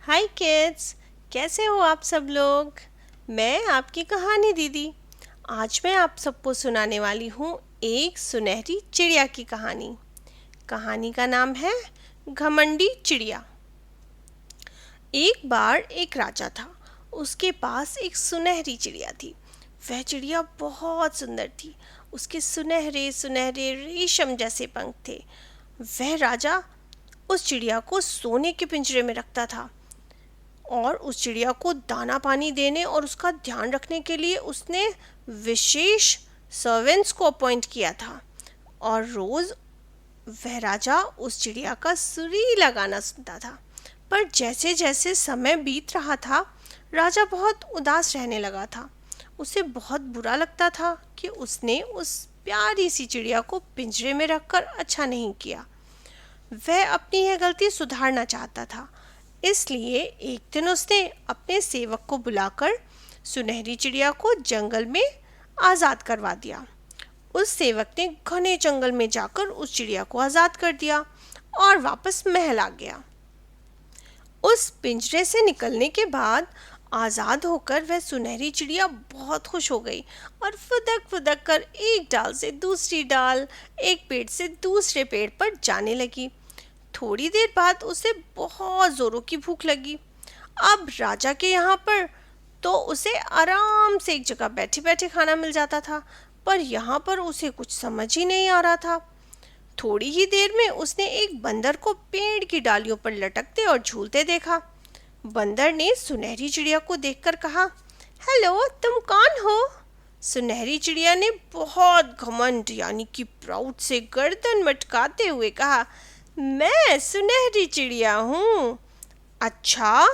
हाय kids, कैसे हो आप सब लोग। मैं आपकी कहानी दीदी। आज मैं आप सबको सुनाने वाली हूँ एक सुनहरी चिड़िया की कहानी। कहानी का नाम है घमंडी चिड़िया। एक बार एक राजा था। उसके पास एक सुनहरी चिड़िया थी। वह चिड़िया बहुत सुंदर थी। उसके सुनहरे सुनहरे रेशम जैसे पंख थे। वह राजा उस चिड़िया को सोने के पिंजरे में रखता था और उस चिड़िया को दाना पानी देने और उसका ध्यान रखने के लिए उसने विशेष सर्वेंट्स को अपॉइंट किया था। और रोज वह राजा उस चिड़िया का सुरीला गाना सुनता था। पर जैसे जैसे समय बीत रहा था, राजा बहुत उदास रहने लगा था। उसे बहुत बुरा लगता था कि उसने उस प्यारी सी चिड़िया को पिंजरे में रखकर अच्छा नहीं किया। वह अपनी यह गलती सुधारना चाहता था। इसलिए एक दिन उसने अपने सेवक को बुलाकर सुनहरी चिड़िया को जंगल में आज़ाद करवा दिया। उस सेवक ने घने जंगल में जाकर उस चिड़िया को आज़ाद कर दिया और वापस महल आ गया। उस पिंजरे से निकलने के बाद आज़ाद होकर वह सुनहरी चिड़िया बहुत खुश हो गई और फुदक फुदक कर एक डाल से दूसरी डाल, एक पेड़ से दूसरे पेड़ पर जाने लगी। थोड़ी देर बाद उसे बहुत जोरों की भूख लगी। अब राजा के यहाँ पर तो उसे आराम से एक जगह बैठे बैठे खाना मिल जाता था, पर यहाँ पर उसे कुछ समझ ही नहीं आ रहा था। थोड़ी ही देर में उसने एक बंदर को पेड़ की डालियों पर लटकते और झूलते देखा। बंदर ने सुनहरी चिड़िया को देखकर कहा, हेलो, तुम कौन हो। सुनहरी चिड़िया ने बहुत घमंड यानी कि प्राउड से गर्दन मटकाते हुए कहा, मैं सुनहरी चिड़िया हूँ। अच्छा,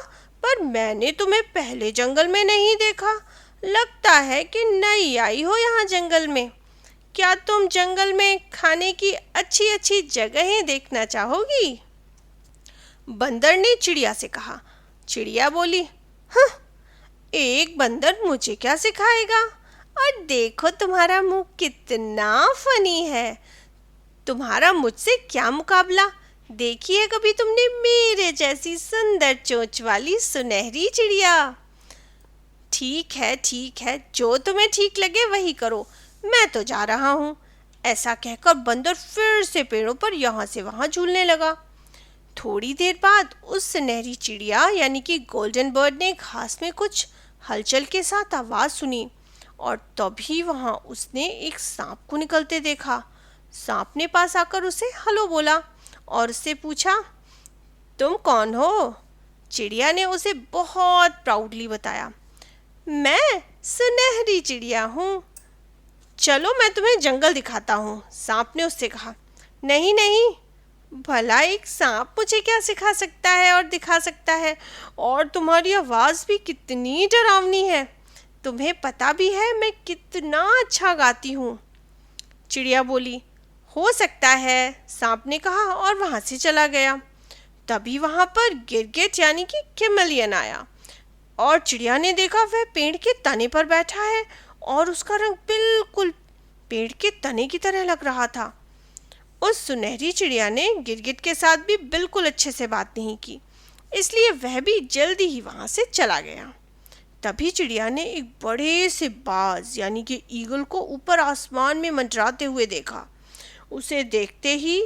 पर मैंने तुम्हें पहले जंगल में नहीं देखा। लगता है कि नई आई हो यहाँ जंगल में। क्या तुम जंगल में खाने की अच्छी अच्छी जगहें देखना चाहोगी। बंदर ने चिड़िया से कहा। चिड़िया बोली, हाँ, एक बंदर मुझे क्या सिखाएगा। और देखो तुम्हारा मुंह कितना फनी है। तुम्हारा मुझसे क्या मुकाबला। देखी है कभी तुमने मेरे जैसी सुंदर चोंच वाली सुनहरी चिड़िया। ठीक है, जो तुम्हें ठीक लगे वही करो, मैं तो जा रहा हूँ। ऐसा कहकर बंदर फिर से पेड़ों पर यहाँ से वहाँ झूलने लगा। थोड़ी देर बाद उस सुनहरी चिड़िया यानी कि गोल्डन बर्ड ने घास में कुछ हलचल के साथ आवाज़ सुनी और तभी वहाँ उसने एक सांप को निकलते देखा। सांप ने पास आकर उसे हेलो बोला और उससे पूछा, तुम कौन हो। चिड़िया ने उसे बहुत प्राउडली बताया, मैं सुनहरी चिड़िया हूँ। चलो मैं तुम्हें जंगल दिखाता हूँ, सांप ने उससे कहा। नहीं नहीं, भला एक सांप मुझे क्या सिखा सकता है और दिखा सकता है। और तुम्हारी आवाज़ भी कितनी डरावनी है। तुम्हें पता भी है मैं कितना अच्छा गाती हूँ। चिड़िया बोली, हो सकता है, सांप ने कहा और वहाँ से चला गया। तभी वहाँ पर गिरगिट यानी कि कैमलियन आया और चिड़िया ने देखा वह पेड़ के तने पर बैठा है और उसका रंग बिल्कुल पेड़ के तने की तरह लग रहा था। उस सुनहरी चिड़िया ने गिरगिट के साथ भी बिल्कुल अच्छे से बात नहीं की, इसलिए वह भी जल्दी ही वहाँ से चला गया। तभी चिड़िया ने एक बड़े से बाज यानी कि ईगल को ऊपर आसमान में मंडराते हुए देखा। उसे देखते ही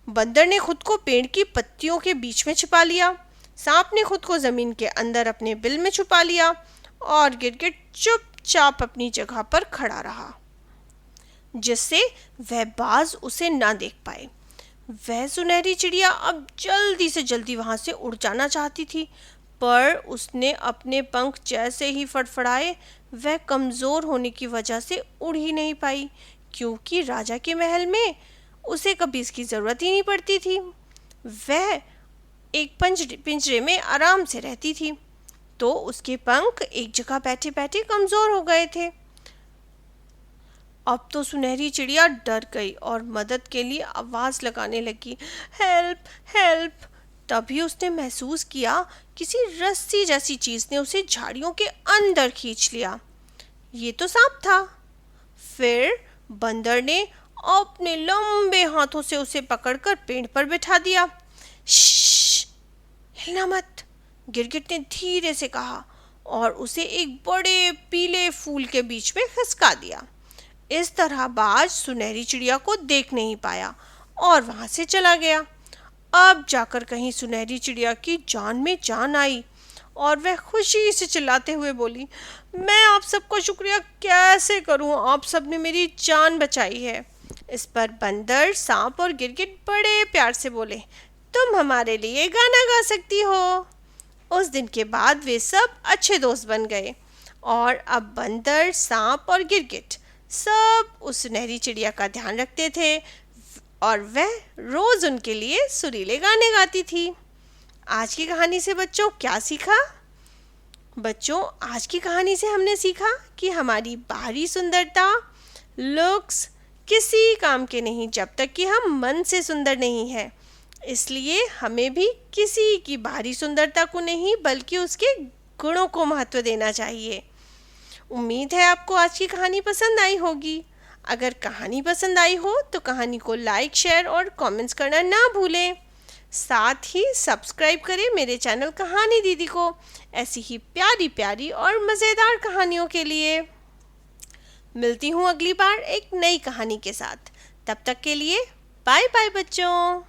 बंदर ने खुद को पेड़ की पत्तियों के बीच में छिपा लिया। सांप ने खुद को जमीन के अंदर अपने बिल में छुपा लिया और गिरगिट चुपचाप अपनी जगह पर खड़ा रहा, जिससे वह बाज उसे ना देख पाए। वह सुनहरी चिड़िया अब जल्दी से जल्दी वहां से उड़ जाना चाहती थी, पर उसने अपने पंख जैसे ही फड़फड़ाए वह कमज़ोर होने की वजह से उड़ ही नहीं पाई, क्योंकि राजा के महल में उसे कभी इसकी ज़रूरत ही नहीं पड़ती थी। वह एक पिंजरे में आराम से रहती थी, तो उसके पंख एक जगह बैठे बैठे कमज़ोर हो गए थे। अब तो सुनहरी चिड़िया डर गई और मदद के लिए आवाज़ लगाने लगी, हेल्प हेल्प। तभी उसने महसूस किया किसी रस्सी जैसी चीज़ ने उसे झाड़ियों के अंदर खींच लिया। ये तो सांप था। फिर बंदर ने अपने लंबे हाथों से उसे पकड़कर पेड़ पर बिठा दिया। श्श, हिलना मत, गिरगिट ने धीरे से कहा और उसे एक बड़े पीले फूल के बीच में खिसका दिया। इस तरह बाज सुनहरी चिड़िया को देख नहीं पाया और वहां से चला गया। अब जाकर कहीं सुनहरी चिड़िया की जान में जान आई और वह खुशी से चिल्लाते हुए बोली, मैं आप सबका शुक्रिया कैसे करूं, आप सब ने मेरी जान बचाई है। इस पर बंदर, सांप और गिरगिट बड़े प्यार से बोले, तुम हमारे लिए गाना गा सकती हो। उस दिन के बाद वे सब अच्छे दोस्त बन गए और अब बंदर, सांप और गिरगिट सब उस सुनहरी चिड़िया का ध्यान रखते थे और वह रोज उनके लिए सुरीले गाने गाती थी। आज की कहानी से बच्चों क्या सीखा? बच्चों, आज की कहानी से हमने सीखा कि हमारी बाहरी सुंदरता, लुक्स किसी काम के नहीं जब तक कि हम मन से सुंदर नहीं है। इसलिए हमें भी किसी की बाहरी सुंदरता को नहीं बल्कि उसके गुणों को महत्व देना चाहिए। उम्मीद है आपको आज की कहानी पसंद आई होगी। अगर कहानी पसंद आई हो तो कहानी को लाइक, शेयर और कमेंट्स करना ना भूलें। साथ ही सब्सक्राइब करें मेरे चैनल कहानी दीदी को ऐसी ही प्यारी प्यारी और मज़ेदार कहानियों के लिए। मिलती हूँ अगली बार एक नई कहानी के साथ। तब तक के लिए बाय बाय बच्चों।